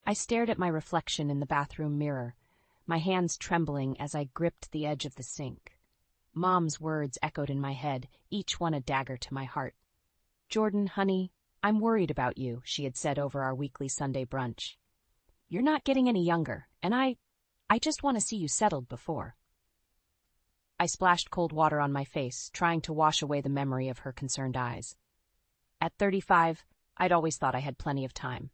I stared at my reflection in the bathroom mirror, my hands trembling as I gripped the edge of the sink. Mom's words echoed in my head, each one a dagger to my heart. "Jordan, honey, I'm worried about you," she had said over our weekly Sunday brunch. "You're not getting any younger, and I just want to see you settled before." I splashed cold water on my face, trying to wash away the memory of her concerned eyes. At 35, I'd always thought I had plenty of time.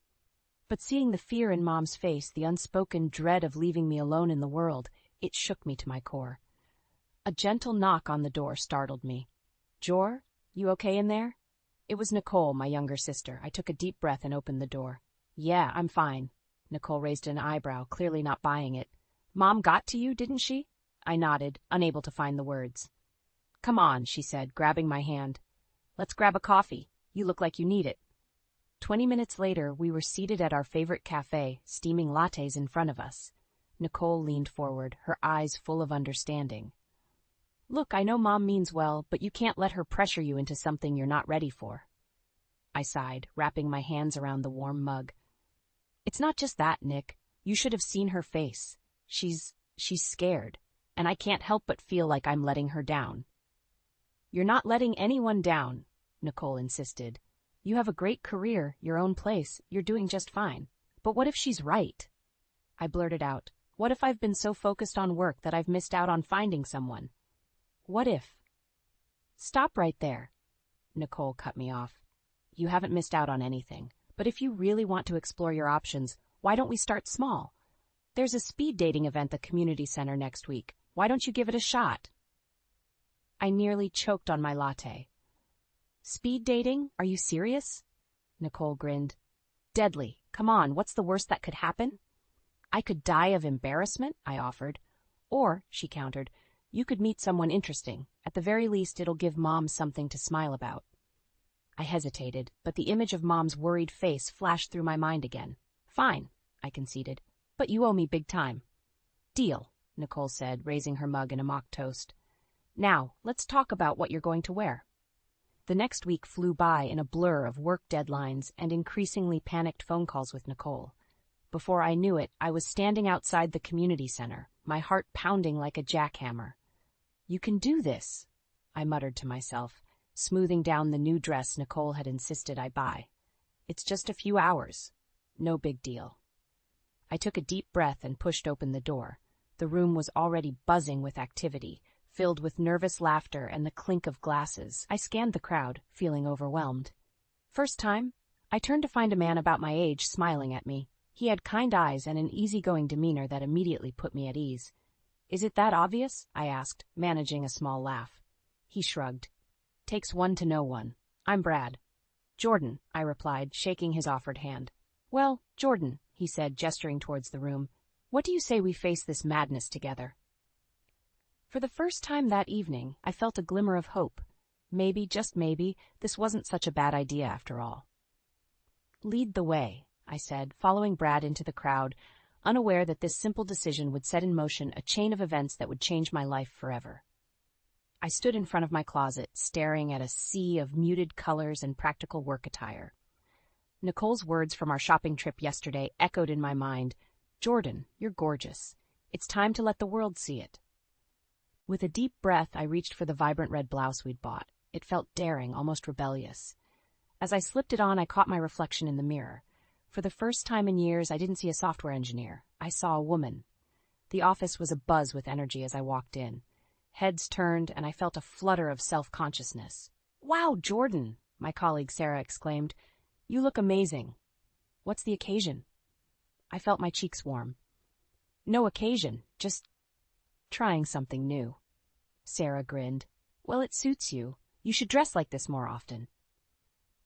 But seeing the fear in Mom's face, the unspoken dread of leaving me alone in the world, it shook me to my core. A gentle knock on the door startled me. "Jor, you okay in there?" It was Nicole, my younger sister. I took a deep breath and opened the door. "Yeah, I'm fine." Nicole raised an eyebrow, clearly not buying it. "Mom got to you, didn't she?" I nodded, unable to find the words. "Come on," she said, grabbing my hand. "Let's grab a coffee. You look like you need it." 20 minutes later, we were seated at our favorite cafe, steaming lattes in front of us. Nicole leaned forward, her eyes full of understanding. "Look, I know Mom means well, but you can't let her pressure you into something you're not ready for." I sighed, wrapping my hands around the warm mug. "It's not just that, Nick. You should have seen her face. She's scared, and I can't help but feel like I'm letting her down." "You're not letting anyone down," Nicole insisted. "You have a great career, your own place, you're doing just fine. But what if she's right?" I blurted out, "What if I've been so focused on work that I've missed out on finding someone? What if—" "Stop right there," Nicole cut me off. "You haven't missed out on anything. But if you really want to explore your options, why don't we start small? There's a speed dating event at the community center next week. Why don't you give it a shot?" I nearly choked on my latte. "Speed dating? Are you serious?" Nicole grinned. "Deadly. Come on, what's the worst that could happen?" "I could die of embarrassment," I offered. "Or," she countered, "you could meet someone interesting. At the very least, it'll give Mom something to smile about." I hesitated, but the image of Mom's worried face flashed through my mind again. "Fine," I conceded, "but you owe me big time." "Deal," Nicole said, raising her mug in a mock toast. "Now, let's talk about what you're going to wear." The next week flew by in a blur of work deadlines and increasingly panicked phone calls with Nicole. Before I knew it, I was standing outside the community center, my heart pounding like a jackhammer. "You can do this," I muttered to myself, smoothing down the new dress Nicole had insisted I buy. "It's just a few hours. No big deal." I took a deep breath and pushed open the door. The room was already buzzing with activity, filled with nervous laughter and the clink of glasses. I scanned the crowd, feeling overwhelmed. First time, I turned to find a man about my age smiling at me. He had kind eyes and an easygoing demeanor that immediately put me at ease. "Is it that obvious?" I asked, managing a small laugh. He shrugged. "Takes one to know one. I'm Brad." "Jordan," I replied, shaking his offered hand. "Well, Jordan," he said, gesturing towards the room, "what do you say we face this madness together?" For the first time that evening, I felt a glimmer of hope. Maybe, just maybe, this wasn't such a bad idea after all. "Lead the way," I said, following Brad into the crowd, unaware that this simple decision would set in motion a chain of events that would change my life forever. I stood in front of my closet, staring at a sea of muted colors and practical work attire. Nicole's words from our shopping trip yesterday echoed in my mind. "Jordan, you're gorgeous. It's time to let the world see it." With a deep breath, I reached for the vibrant red blouse we'd bought. It felt daring, almost rebellious. As I slipped it on, I caught my reflection in the mirror. For the first time in years, I didn't see a software engineer. I saw a woman. The office was abuzz with energy as I walked in. Heads turned, and I felt a flutter of self-consciousness. "Wow, Jordan!" my colleague Sarah exclaimed. "You look amazing." "What's the occasion?" I felt my cheeks warm. "No occasion, just trying something new." Sarah grinned. "Well, it suits you. You should dress like this more often."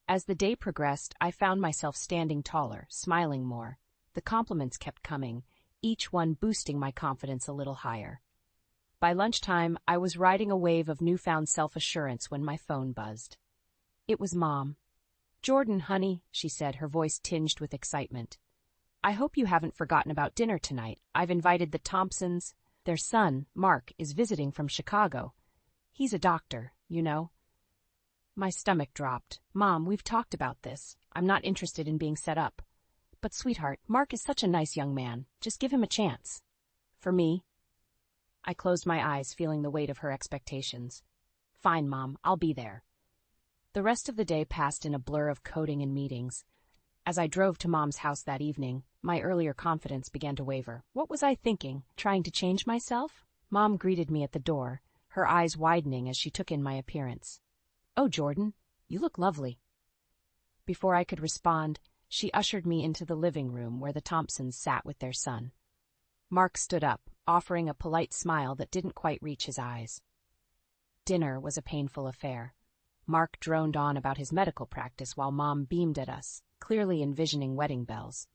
As the day progressed, I found myself standing taller, smiling more. The compliments kept coming, each one boosting my confidence a little higher. By lunchtime, I was riding a wave of newfound self-assurance when my phone buzzed. It was Mom. "Jordan, honey," she said, her voice tinged with excitement. "I hope you haven't forgotten about dinner tonight. I've invited the Thompsons. Their son, Mark, is visiting from Chicago. He's a doctor, you know." My stomach dropped. "Mom, we've talked about this. I'm not interested in being set up." But sweetheart, Mark is such a nice young man. Just give him a chance. For me? I closed my eyes, feeling the weight of her expectations. Fine, Mom, I'll be there. The rest of the day passed in a blur of coding and meetings. As I drove to Mom's house that evening, my earlier confidence began to waver. What was I thinking? Trying to change myself? Mom greeted me at the door, her eyes widening as she took in my appearance. Oh, Jordan, you look lovely. Before I could respond, she ushered me into the living room where the Thompsons sat with their son. Mark stood up, offering a polite smile that didn't quite reach his eyes. Dinner was a painful affair. Mark droned on about his medical practice while Mom beamed at us, clearly envisioning wedding bells.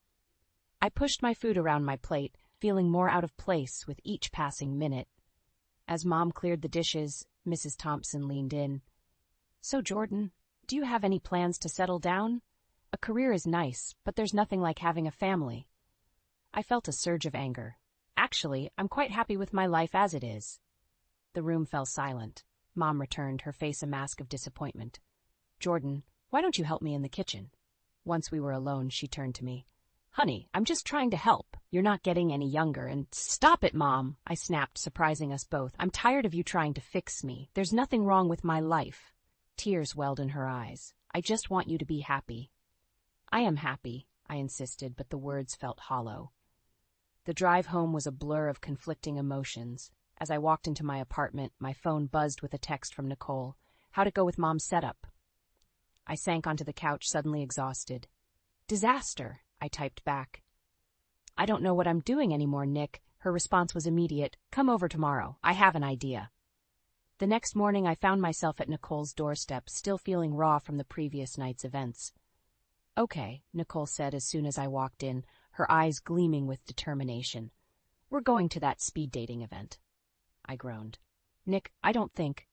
I pushed my food around my plate, feeling more out of place with each passing minute. As Mom cleared the dishes, Mrs. Thompson leaned in. So, Jordan, do you have any plans to settle down? A career is nice, but there's nothing like having a family. I felt a surge of anger. Actually, I'm quite happy with my life as it is. The room fell silent. Mom returned, her face a mask of disappointment. Jordan, why don't you help me in the kitchen? Once we were alone, she turned to me. Honey, I'm just trying to help. You're not getting any younger, and stop it, Mom, I snapped, surprising us both. I'm tired of you trying to fix me. There's nothing wrong with my life. Tears welled in her eyes. I just want you to be happy. I am happy, I insisted, but the words felt hollow. The drive home was a blur of conflicting emotions. As I walked into my apartment, my phone buzzed with a text from Nicole. How'd it go with Mom's setup? I sank onto the couch, suddenly exhausted. Disaster, I typed back. I don't know what I'm doing anymore, Nick. Her response was immediate. Come over tomorrow. I have an idea. The next morning, I found myself at Nicole's doorstep, still feeling raw from the previous night's events. Okay, Nicole said as soon as I walked in, her eyes gleaming with determination. We're going to that speed dating event. I groaned. Nick, I don't think.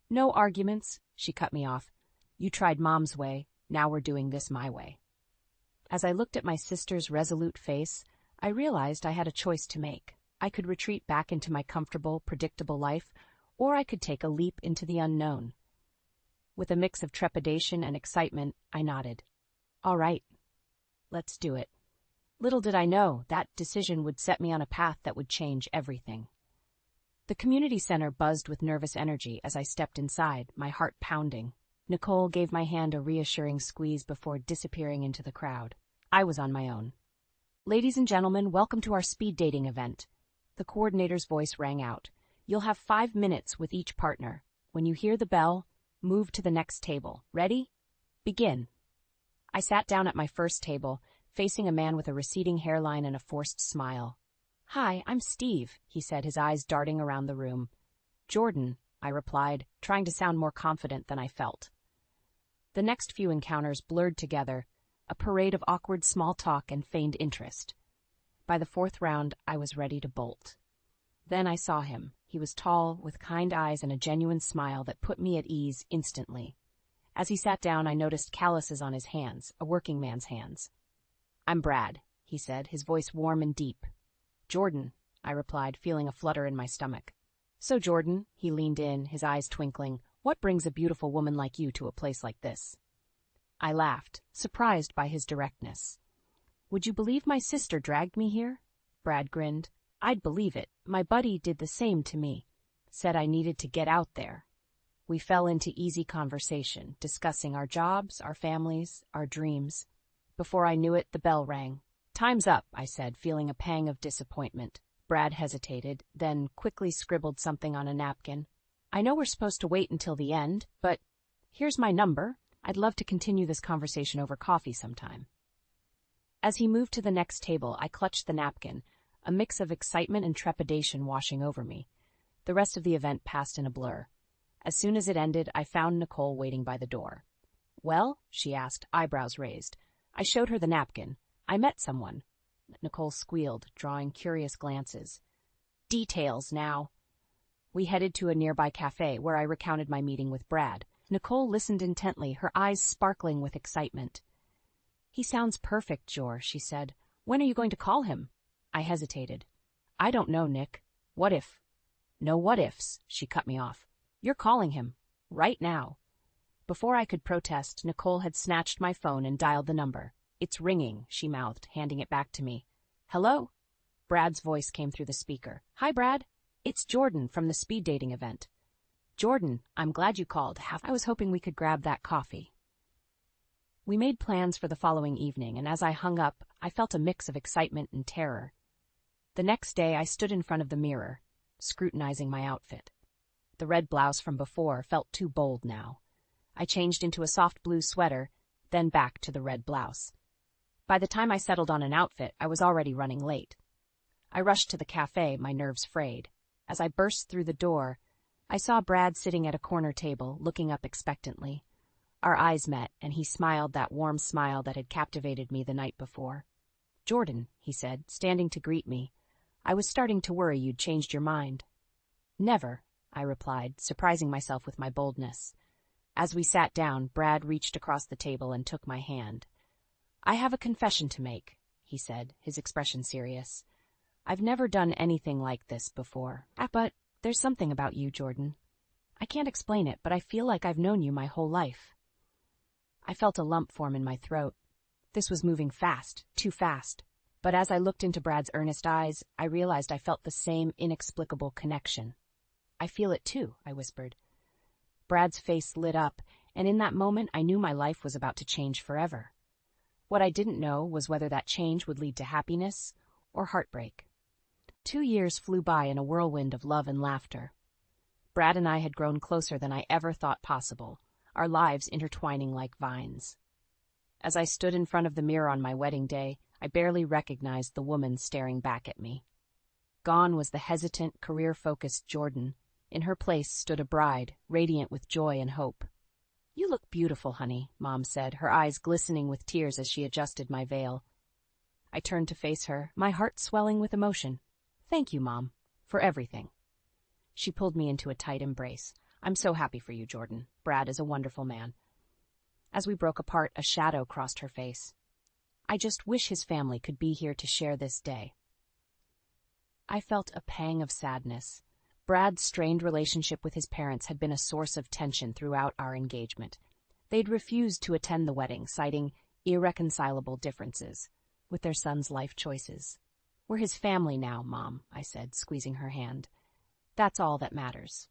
No arguments, she cut me off. You tried Mom's way, now we're doing this my way. As I looked at my sister's resolute face, I realized I had a choice to make. I could retreat back into my comfortable, predictable life, or I could take a leap into the unknown. With a mix of trepidation and excitement, I nodded. All right, let's do it. Little did I know that decision would set me on a path that would change everything. The community center buzzed with nervous energy as I stepped inside, my heart pounding. Nicole gave my hand a reassuring squeeze before disappearing into the crowd. I was on my own. Ladies and gentlemen, welcome to our speed dating event. The coordinator's voice rang out. You'll have 5 minutes with each partner. When you hear the bell, move to the next table. Ready? Begin. I sat down at my first table, facing a man with a receding hairline and a forced smile. Hi, I'm Steve, he said, his eyes darting around the room. Jordan, I replied, trying to sound more confident than I felt. The next few encounters blurred together, a parade of awkward small talk and feigned interest. By the 4th round, I was ready to bolt. Then I saw him. He was tall, with kind eyes and a genuine smile that put me at ease instantly. As he sat down, I noticed calluses on his hands, a working man's hands. I'm Brad, he said, his voice warm and deep. Jordan, I replied, feeling a flutter in my stomach. So, Jordan, he leaned in, his eyes twinkling, what brings a beautiful woman like you to a place like this? I laughed, surprised by his directness. Would you believe my sister dragged me here? Brad grinned. I'd believe it. My buddy did the same to me. Said I needed to get out there. We fell into easy conversation, discussing our jobs, our families, our dreams. Before I knew it, the bell rang. Time's up, I said, feeling a pang of disappointment. Brad hesitated, then quickly scribbled something on a napkin. I know we're supposed to wait until the end, but here's my number. I'd love to continue this conversation over coffee sometime. As he moved to the next table, I clutched the napkin, a mix of excitement and trepidation washing over me. The rest of the event passed in a blur. As soon as it ended, I found Nicole waiting by the door. Well, she asked, eyebrows raised. I showed her the napkin. I met someone. Nicole squealed, drawing curious glances. Details now. We headed to a nearby cafe where I recounted my meeting with Brad. Nicole listened intently, her eyes sparkling with excitement. He sounds perfect, Jor, she said. When are you going to call him? I hesitated. I don't know, Nick. What if? No what ifs, she cut me off. You're calling him. Right now. Before I could protest, Nicole had snatched my phone and dialed the number. "It's ringing," she mouthed, handing it back to me. "Hello?" Brad's voice came through the speaker. "Hi, Brad. It's Jordan from the speed dating event." "Jordan, I'm glad you called. I was hoping we could grab that coffee." We made plans for the following evening, and as I hung up, I felt a mix of excitement and terror. The next day, I stood in front of the mirror, scrutinizing my outfit. The red blouse from before felt too bold now. I changed into a soft blue sweater, then back to the red blouse. By the time I settled on an outfit, I was already running late. I rushed to the cafe, my nerves frayed. As I burst through the door, I saw Brad sitting at a corner table, looking up expectantly. Our eyes met, and he smiled that warm smile that had captivated me the night before. "Jordan," he said, standing to greet me, "I was starting to worry you'd changed your mind." "Never," I replied, surprising myself with my boldness. As we sat down, Brad reached across the table and took my hand. "I have a confession to make," he said, his expression serious. "I've never done anything like this before. But there's something about you, Jordan. I can't explain it, but I feel like I've known you my whole life." I felt a lump form in my throat. This was moving fast, too fast. But as I looked into Brad's earnest eyes, I realized I felt the same inexplicable connection. "I feel it too," I whispered. Brad's face lit up, and in that moment I knew my life was about to change forever. What I didn't know was whether that change would lead to happiness or heartbreak. 2 years flew by in a whirlwind of love and laughter. Brad and I had grown closer than I ever thought possible, our lives intertwining like vines. As I stood in front of the mirror on my wedding day, I barely recognized the woman staring back at me. Gone was the hesitant, career-focused Jordan. In her place stood a bride, radiant with joy and hope. "You look beautiful, honey," Mom said, her eyes glistening with tears as she adjusted my veil. I turned to face her, my heart swelling with emotion. "Thank you, Mom, for everything." She pulled me into a tight embrace. "I'm so happy for you, Jordan. Brad is a wonderful man." As we broke apart, a shadow crossed her face. "I just wish his family could be here to share this day." I felt a pang of sadness. Brad's strained relationship with his parents had been a source of tension throughout our engagement. They'd refused to attend the wedding, citing irreconcilable differences with their son's life choices. "We're his family now, Mom," I said, squeezing her hand. "That's all that matters."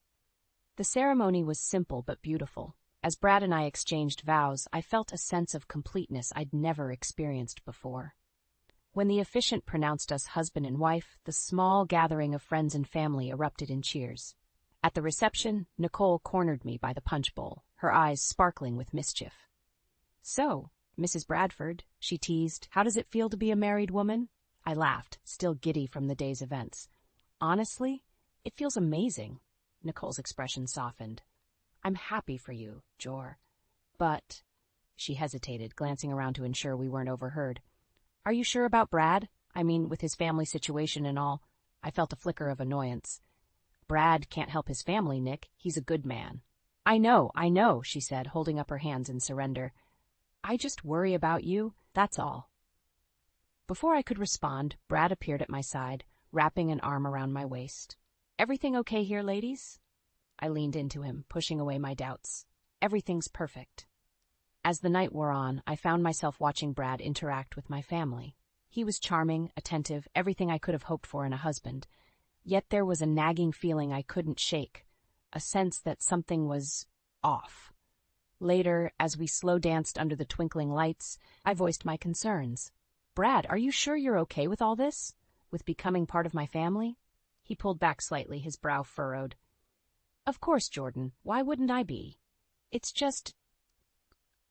The ceremony was simple but beautiful. As Brad and I exchanged vows, I felt a sense of completeness I'd never experienced before. When the officiant pronounced us husband and wife, the small gathering of friends and family erupted in cheers. At the reception, Nicole cornered me by the punch bowl, her eyes sparkling with mischief. "So, Mrs. Bradford," she teased, "how does it feel to be a married woman?" I laughed, still giddy from the day's events. "Honestly, it feels amazing." Nicole's expression softened. "I'm happy for you, Jor. But—" she hesitated, glancing around to ensure we weren't overheard. "Are you sure about Brad? I mean, with his family situation and all." I felt a flicker of annoyance. "Brad can't help his family, Nick. He's a good man." I know," she said, holding up her hands in surrender. "I just worry about you, that's all." Before I could respond, Brad appeared at my side, wrapping an arm around my waist. "Everything okay here, ladies?" I leaned into him, pushing away my doubts. "Everything's perfect." As the night wore on, I found myself watching Brad interact with my family. He was charming, attentive, everything I could have hoped for in a husband. Yet there was a nagging feeling I couldn't shake, a sense that something was off. Later, as we slow danced under the twinkling lights, I voiced my concerns. "Brad, are you sure you're okay with all this? With becoming part of my family?" He pulled back slightly, his brow furrowed. "Of course, Jordan. Why wouldn't I be? It's just...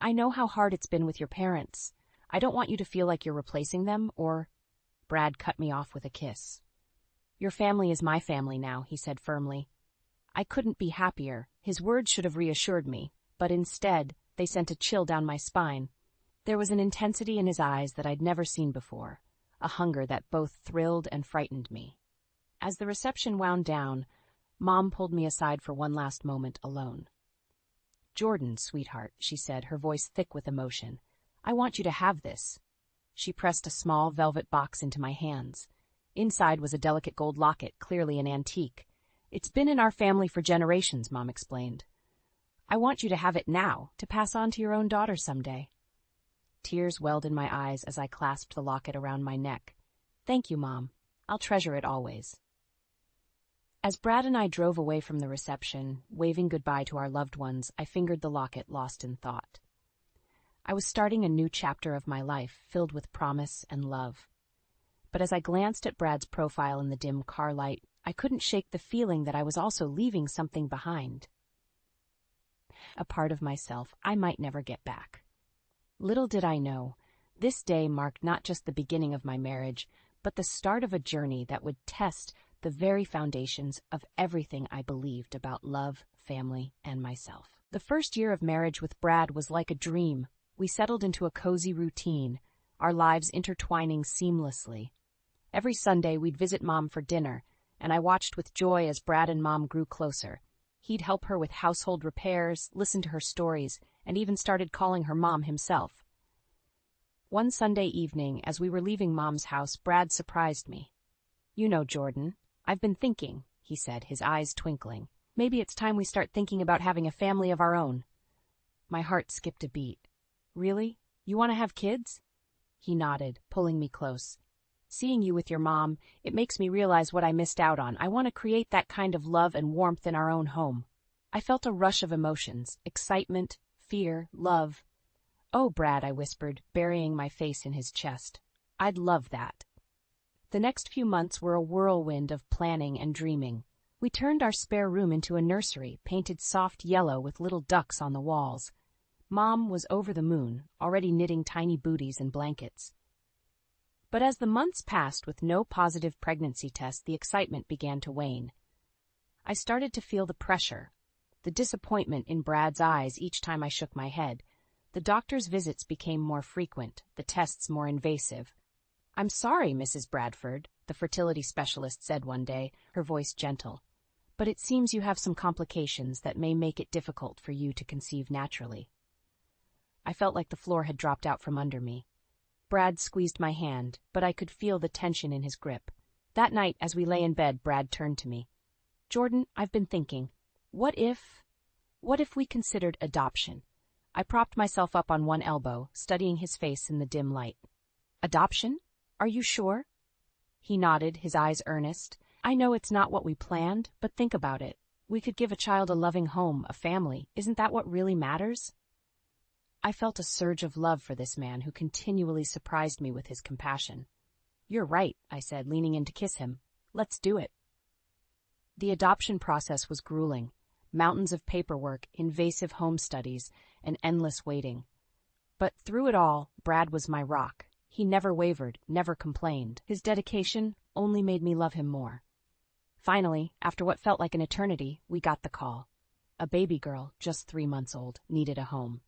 I know how hard it's been with your parents. I don't want you to feel like you're replacing them, or—" Brad cut me off with a kiss. "Your family is my family now," he said firmly. I couldn't be happier. His words should have reassured me, but instead, they sent a chill down my spine. There was an intensity in his eyes that I'd never seen before, a hunger that both thrilled and frightened me. As the reception wound down, Mom pulled me aside for one last moment alone. "Jordan, sweetheart," she said, her voice thick with emotion, "I want you to have this." She pressed a small velvet box into my hands. Inside was a delicate gold locket, clearly an antique. "It's been in our family for generations," Mom explained. "I want you to have it now, to pass on to your own daughter someday." Tears welled in my eyes as I clasped the locket around my neck. Thank you, Mom. I'll treasure it always. As Brad and I drove away from the reception, waving goodbye to our loved ones, I fingered the locket, lost in thought. I was starting a new chapter of my life, filled with promise and love. But as I glanced at Brad's profile in the dim car light, I couldn't shake the feeling that I was also leaving something behind. A part of myself I might never get back. Little did I know, this day marked not just the beginning of my marriage, but the start of a journey that would test the very foundations of everything I believed about love, family, and myself. The first year of marriage with Brad was like a dream. We settled into a cozy routine, our lives intertwining seamlessly. Every Sunday we'd visit Mom for dinner, and I watched with joy as Brad and Mom grew closer. He'd help her with household repairs, listen to her stories, and even started calling her Mom himself. One Sunday evening, as we were leaving Mom's house, Brad surprised me. "You know, Jordan, I've been thinking," he said, his eyes twinkling. "Maybe it's time we start thinking about having a family of our own." My heart skipped a beat. "Really? You want to have kids?" He nodded, pulling me close. "Seeing you with your mom, it makes me realize what I missed out on. I want to create that kind of love and warmth in our own home." I felt a rush of emotions, excitement, fear, love. "Oh, Brad," I whispered, burying my face in his chest. "I'd love that." The next few months were a whirlwind of planning and dreaming. We turned our spare room into a nursery, painted soft yellow with little ducks on the walls. Mom was over the moon, already knitting tiny booties and blankets. But as the months passed with no positive pregnancy test, the excitement began to wane. I started to feel the pressure, the disappointment in Brad's eyes each time I shook my head. The doctor's visits became more frequent, the tests more invasive. "I'm sorry, Mrs. Bradford," the fertility specialist said one day, her voice gentle, "but it seems you have some complications that may make it difficult for you to conceive naturally." I felt like the floor had dropped out from under me. Brad squeezed my hand, but I could feel the tension in his grip. That night, as we lay in bed, Brad turned to me. "Jordan, I've been thinking, what if we considered adoption?" I propped myself up on one elbow, studying his face in the dim light. "Adoption? Are you sure?" He nodded, his eyes earnest. "I know it's not what we planned, but think about it. We could give a child a loving home, a family. Isn't that what really matters?" I felt a surge of love for this man who continually surprised me with his compassion. "You're right," I said, leaning in to kiss him. "Let's do it." The adoption process was grueling. Mountains of paperwork, invasive home studies, and endless waiting. But through it all, Brad was my rock. He never wavered, never complained. His dedication only made me love him more. Finally, after what felt like an eternity, we got the call. A baby girl, just 3 months old, needed a home.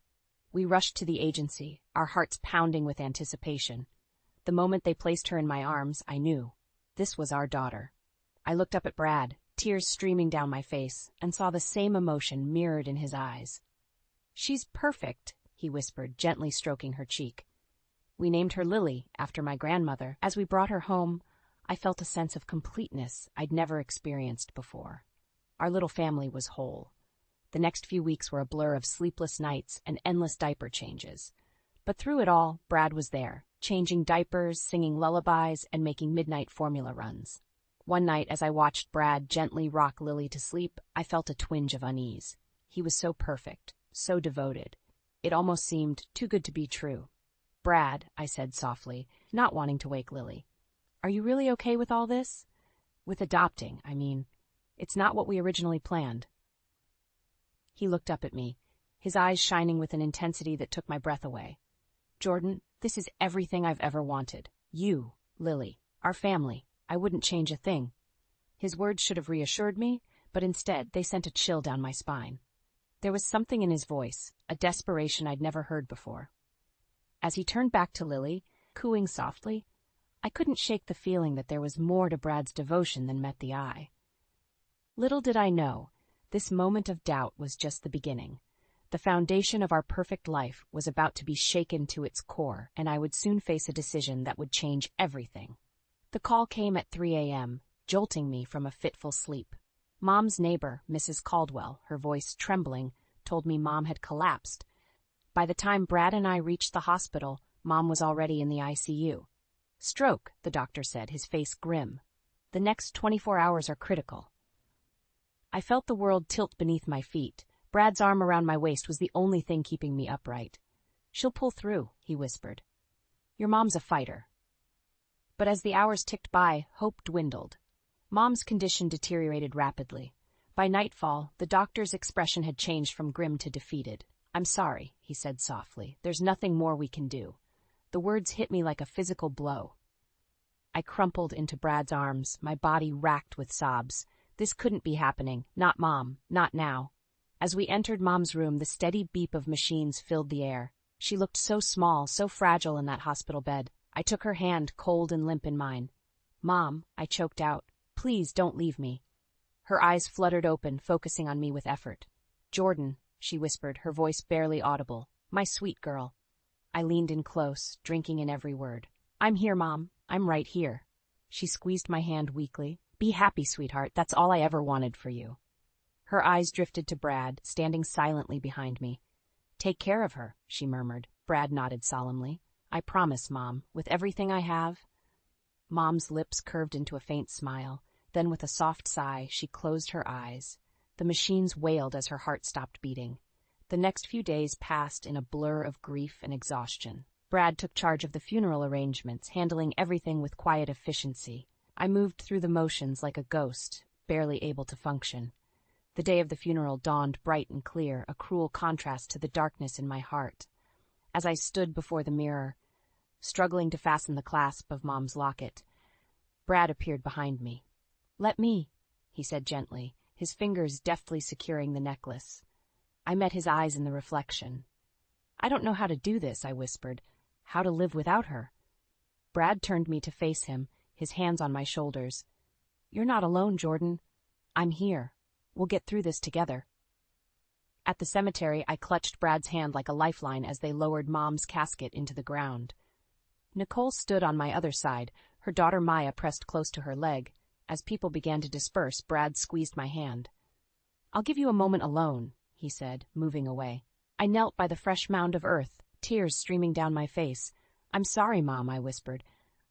We rushed to the agency, our hearts pounding with anticipation. The moment they placed her in my arms, I knew. This was our daughter. I looked up at Brad, tears streaming down my face, and saw the same emotion mirrored in his eyes. "She's perfect," he whispered, gently stroking her cheek. We named her Lily, after my grandmother. As we brought her home, I felt a sense of completeness I'd never experienced before. Our little family was whole. The next few weeks were a blur of sleepless nights and endless diaper changes. But through it all, Brad was there, changing diapers, singing lullabies, and making midnight formula runs. One night, as I watched Brad gently rock Lily to sleep, I felt a twinge of unease. He was so perfect, so devoted. It almost seemed too good to be true. "Brad," I said softly, not wanting to wake Lily, "are you really okay with all this? With adopting, I mean. It's not what we originally planned." He looked up at me, his eyes shining with an intensity that took my breath away. "Jordan, this is everything I've ever wanted. You, Lily, our family. I wouldn't change a thing." His words should have reassured me, but instead they sent a chill down my spine. There was something in his voice, a desperation I'd never heard before. As he turned back to Lily, cooing softly, I couldn't shake the feeling that there was more to Brad's devotion than met the eye. Little did I know, this moment of doubt was just the beginning. The foundation of our perfect life was about to be shaken to its core, and I would soon face a decision that would change everything. The call came at 3 a.m., jolting me from a fitful sleep. Mom's neighbor, Mrs. Caldwell, her voice trembling, told me Mom had collapsed. By the time Brad and I reached the hospital, Mom was already in the ICU. Stroke, the doctor said, his face grim. The next 24 hours are critical. I felt the world tilt beneath my feet. Brad's arm around my waist was the only thing keeping me upright. She'll pull through, he whispered. Your mom's a fighter. But as the hours ticked by, hope dwindled. Mom's condition deteriorated rapidly. By nightfall, the doctor's expression had changed from grim to defeated. I'm sorry, he said softly. There's nothing more we can do. The words hit me like a physical blow. I crumpled into Brad's arms, my body racked with sobs. This couldn't be happening. Not Mom. Not now. As we entered Mom's room, the steady beep of machines filled the air. She looked so small, so fragile in that hospital bed. I took her hand, cold and limp, in mine. Mom, I choked out. Please don't leave me. Her eyes fluttered open, focusing on me with effort. Jordan, she whispered, her voice barely audible. My sweet girl. I leaned in close, drinking in every word. I'm here, Mom. I'm right here. She squeezed my hand weakly. Be happy, sweetheart. That's all I ever wanted for you. Her eyes drifted to Brad, standing silently behind me. Take care of her, she murmured. Brad nodded solemnly. I promise, Mom, with everything I have. Mom's lips curved into a faint smile. Then with a soft sigh, she closed her eyes. The machines wailed as her heart stopped beating. The next few days passed in a blur of grief and exhaustion. Brad took charge of the funeral arrangements, handling everything with quiet efficiency. I moved through the motions like a ghost, barely able to function. The day of the funeral dawned bright and clear, a cruel contrast to the darkness in my heart. As I stood before the mirror, struggling to fasten the clasp of Mom's locket, Brad appeared behind me. Let me, he said gently, his fingers deftly securing the necklace. I met his eyes in the reflection. I don't know how to do this, I whispered. How to live without her. Brad turned me to face him, his hands on my shoulders. You're not alone, Jordan. I'm here. We'll get through this together. At the cemetery, I clutched Brad's hand like a lifeline as they lowered Mom's casket into the ground. Nicole stood on my other side, her daughter Maya pressed close to her leg. As people began to disperse, Brad squeezed my hand. I'll give you a moment alone, he said, moving away. I knelt by the fresh mound of earth, tears streaming down my face. I'm sorry, Mom, I whispered.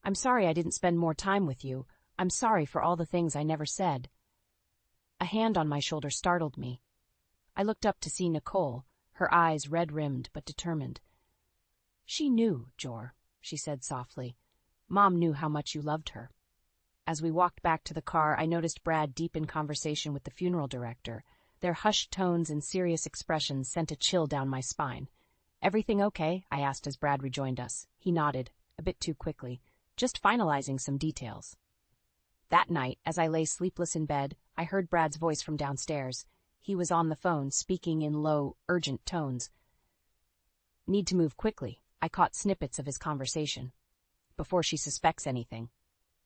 I'm sorry I didn't spend more time with you. I'm sorry for all the things I never said. A hand on my shoulder startled me. I looked up to see Nicole, her eyes red-rimmed but determined. She knew, Jor, she said softly. Mom knew how much you loved her. As we walked back to the car, I noticed Brad deep in conversation with the funeral director. Their hushed tones and serious expressions sent a chill down my spine. Everything okay? I asked as Brad rejoined us. He nodded, a bit too quickly, just finalizing some details. That night, as I lay sleepless in bed, I heard Brad's voice from downstairs. He was on the phone, speaking in low, urgent tones. Need to move quickly. I caught snippets of his conversation. Before she suspects anything.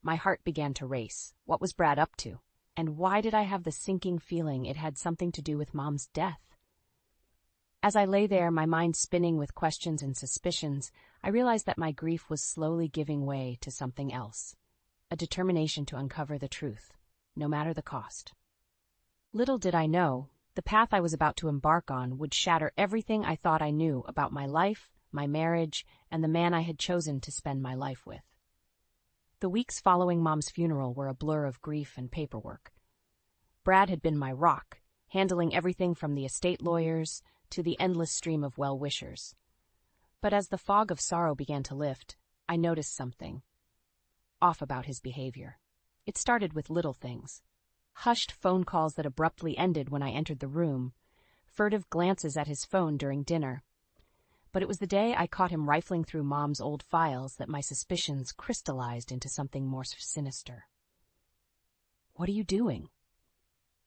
My heart began to race. What was Brad up to? And why did I have the sinking feeling it had something to do with Mom's death? As I lay there, my mind spinning with questions and suspicions, I realized that my grief was slowly giving way to something else. A determination to uncover the truth, no matter the cost. Little did I know, the path I was about to embark on would shatter everything I thought I knew about my life, my marriage, and the man I had chosen to spend my life with. The weeks following Mom's funeral were a blur of grief and paperwork. Brad had been my rock, handling everything from the estate lawyers to the endless stream of well-wishers. But as the fog of sorrow began to lift, I noticed something off about his behavior. It started with little things. Hushed phone calls that abruptly ended when I entered the room, furtive glances at his phone during dinner. But it was the day I caught him rifling through Mom's old files that my suspicions crystallized into something more sinister. What are you doing?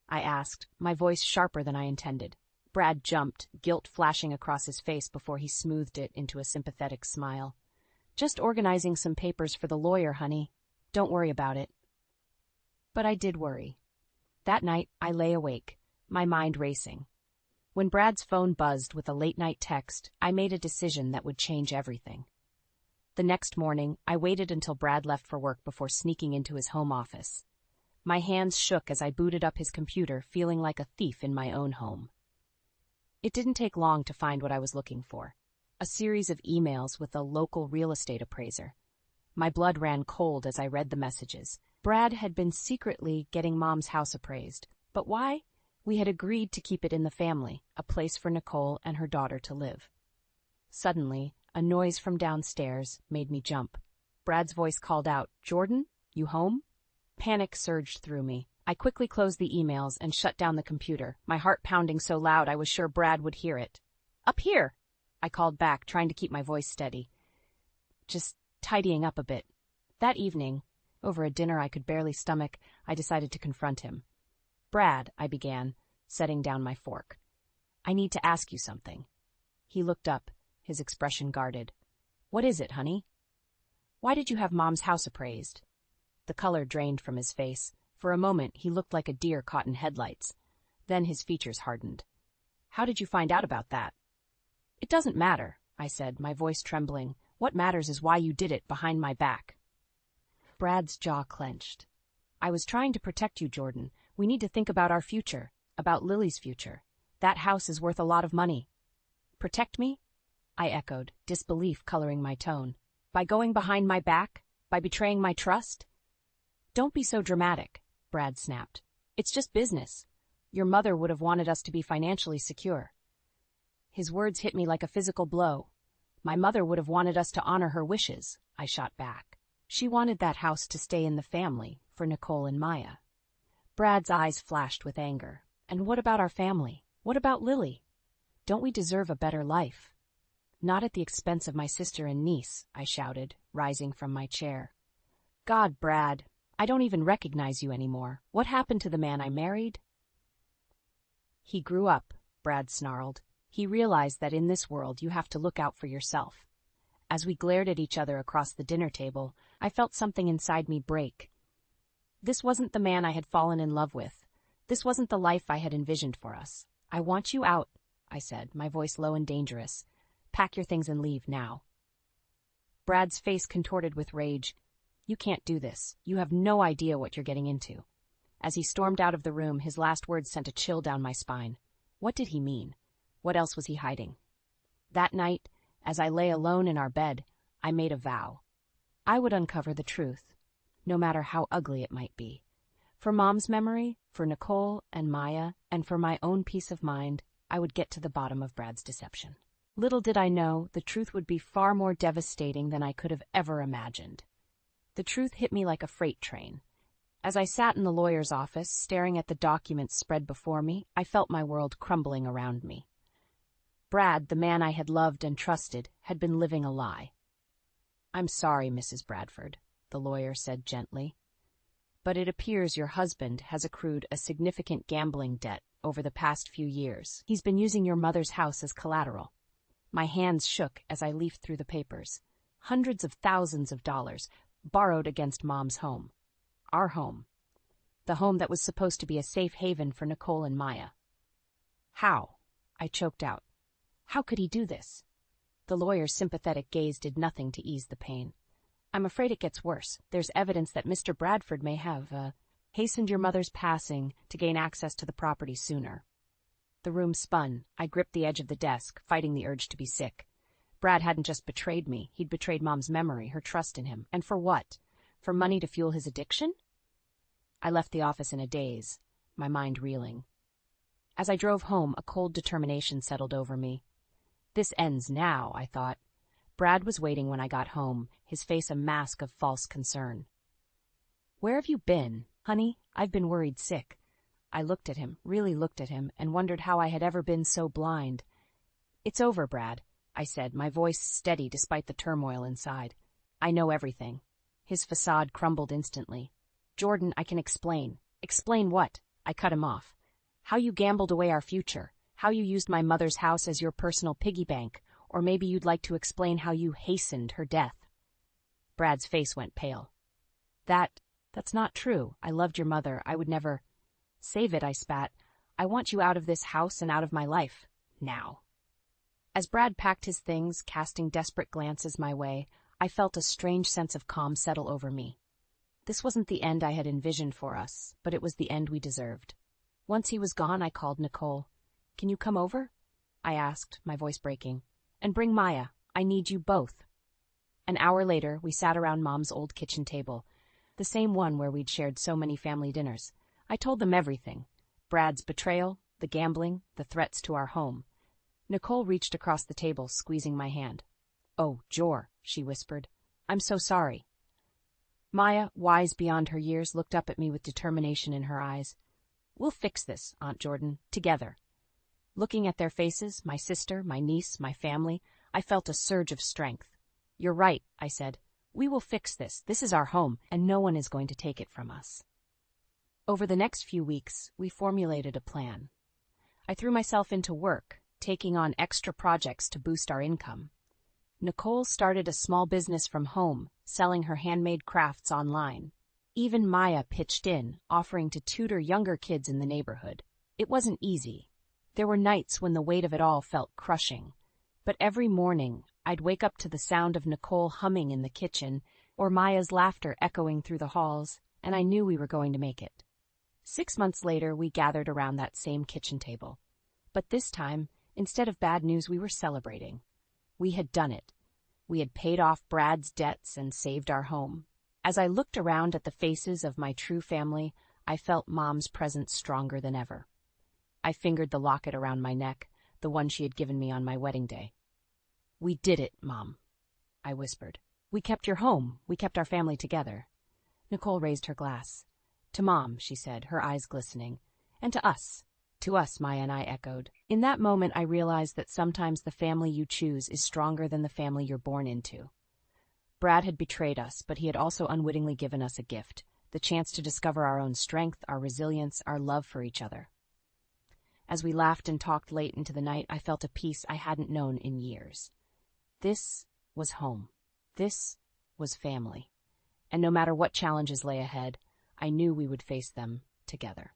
I asked, my voice sharper than I intended. Brad jumped, guilt flashing across his face before he smoothed it into a sympathetic smile. Just organizing some papers for the lawyer, honey. Don't worry about it. But I did worry. That night, I lay awake, my mind racing. When Brad's phone buzzed with a late-night text, I made a decision that would change everything. The next morning, I waited until Brad left for work before sneaking into his home office. My hands shook as I booted up his computer, feeling like a thief in my own home. It didn't take long to find what I was looking for. A series of emails with a local real estate appraiser. My blood ran cold as I read the messages. Brad had been secretly getting Mom's house appraised. But why? We had agreed to keep it in the family, a place for Nicole and her daughter to live. Suddenly, a noise from downstairs made me jump. Brad's voice called out, "Jordan, you home?" Panic surged through me. I quickly closed the emails and shut down the computer, my heart pounding so loud I was sure Brad would hear it. "Up here!" I called back, trying to keep my voice steady. Just tidying up a bit. That evening, over a dinner I could barely stomach, I decided to confront him. "Brad," I began, setting down my fork. "I need to ask you something." He looked up, his expression guarded. "What is it, honey?" "Why did you have Mom's house appraised?" The color drained from his face. For a moment, he looked like a deer caught in headlights. Then his features hardened. "How did you find out about that?" "It doesn't matter," I said, my voice trembling. "What matters is why you did it behind my back." Brad's jaw clenched. "I was trying to protect you, Jordan. We need to think about our future, about Lily's future. That house is worth a lot of money." "Protect me?" I echoed, disbelief coloring my tone. "By going behind my back? By betraying my trust?" "Don't be so dramatic," Brad snapped. "It's just business. Your mother would have wanted us to be financially secure." His words hit me like a physical blow. "My mother would have wanted us to honor her wishes," I shot back. "She wanted that house to stay in the family, for Nicole and Maya." Brad's eyes flashed with anger. "And what about our family? What about Lily? Don't we deserve a better life?" "Not at the expense of my sister and niece," I shouted, rising from my chair. "God, Brad, I don't even recognize you anymore. What happened to the man I married?" "He grew up," Brad snarled. "He realized that in this world you have to look out for yourself." As we glared at each other across the dinner table, I felt something inside me break. This wasn't the man I had fallen in love with. This wasn't the life I had envisioned for us. "I want you out," I said, my voice low and dangerous. "Pack your things and leave now." Brad's face contorted with rage. "You can't do this. You have no idea what you're getting into." As he stormed out of the room, his last words sent a chill down my spine. What did he mean? What else was he hiding? That night, as I lay alone in our bed, I made a vow. I would uncover the truth, no matter how ugly it might be. For Mom's memory, for Nicole and Maya, and for my own peace of mind, I would get to the bottom of Brad's deception. Little did I know, the truth would be far more devastating than I could have ever imagined. The truth hit me like a freight train. As I sat in the lawyer's office, staring at the documents spread before me, I felt my world crumbling around me. Brad, the man I had loved and trusted, had been living a lie. "I'm sorry, Mrs. Bradford," the lawyer said gently, "but it appears your husband has accrued a significant gambling debt over the past few years. He's been using your mother's house as collateral." My hands shook as I leafed through the papers. Hundreds of thousands of dollars, borrowed against Mom's home. Our home. The home that was supposed to be a safe haven for Nicole and Maya. "How?" I choked out. "How could he do this?" The lawyer's sympathetic gaze did nothing to ease the pain. "I'm afraid it gets worse. There's evidence that Mr. Bradford may have, hastened your mother's passing to gain access to the property sooner." The room spun. I gripped the edge of the desk, fighting the urge to be sick. Brad hadn't just betrayed me. He'd betrayed Mom's memory, her trust in him. And for what? For money to fuel his addiction? I left the office in a daze, my mind reeling. As I drove home, a cold determination settled over me. This ends now, I thought. Brad was waiting when I got home, his face a mask of false concern. "Where have you been? Honey, I've been worried sick." I looked at him, really looked at him, and wondered how I had ever been so blind. "It's over, Brad," I said, my voice steady despite the turmoil inside. "I know everything." His facade crumbled instantly. "Jordan, I can explain." "Explain what?" I cut him off. "How you gambled away our future. How you used my mother's house as your personal piggy bank. Or maybe you'd like to explain how you hastened her death." Brad's face went pale. That's not true. I loved your mother. I would never—" "Save it," I spat. "I want you out of this house and out of my life. Now." As Brad packed his things, casting desperate glances my way, I felt a strange sense of calm settle over me. This wasn't the end I had envisioned for us, but it was the end we deserved. Once he was gone, I called Nicole. "Can you come over?" I asked, my voice breaking. And bring Maya. I need you both." An hour later, we sat around Mom's old kitchen table, the same one where we'd shared so many family dinners. I told them everything. Brad's betrayal, the gambling, the threats to our home. Nicole reached across the table, squeezing my hand. "Oh, Jor," she whispered. "I'm so sorry." Maya, wise beyond her years, looked up at me with determination in her eyes. "We'll fix this, Aunt Jordan, together." Looking at their faces, my sister, my niece, my family, I felt a surge of strength. "You're right," I said. "We will fix this. This is our home, and no one is going to take it from us." Over the next few weeks, we formulated a plan. I threw myself into work, taking on extra projects to boost our income. Nicole started a small business from home, selling her handmade crafts online. Even Maya pitched in, offering to tutor younger kids in the neighborhood. It wasn't easy. There were nights when the weight of it all felt crushing. But every morning, I'd wake up to the sound of Nicole humming in the kitchen or Maya's laughter echoing through the halls, and I knew we were going to make it. 6 months later, we gathered around that same kitchen table. But this time, instead of bad news, we were celebrating. We had done it. We had paid off Brad's debts and saved our home. As I looked around at the faces of my true family, I felt Mom's presence stronger than ever. I fingered the locket around my neck, the one she had given me on my wedding day. "We did it, Mom," I whispered. "We kept your home. We kept our family together." Nicole raised her glass. "To Mom," she said, her eyes glistening. "And to us." "To us," Maya and I echoed. In that moment, I realized that sometimes the family you choose is stronger than the family you're born into. Brad had betrayed us, but he had also unwittingly given us a gift, the chance to discover our own strength, our resilience, our love for each other. As we laughed and talked late into the night, I felt a peace I hadn't known in years. This was home. This was family. And no matter what challenges lay ahead, I knew we would face them together.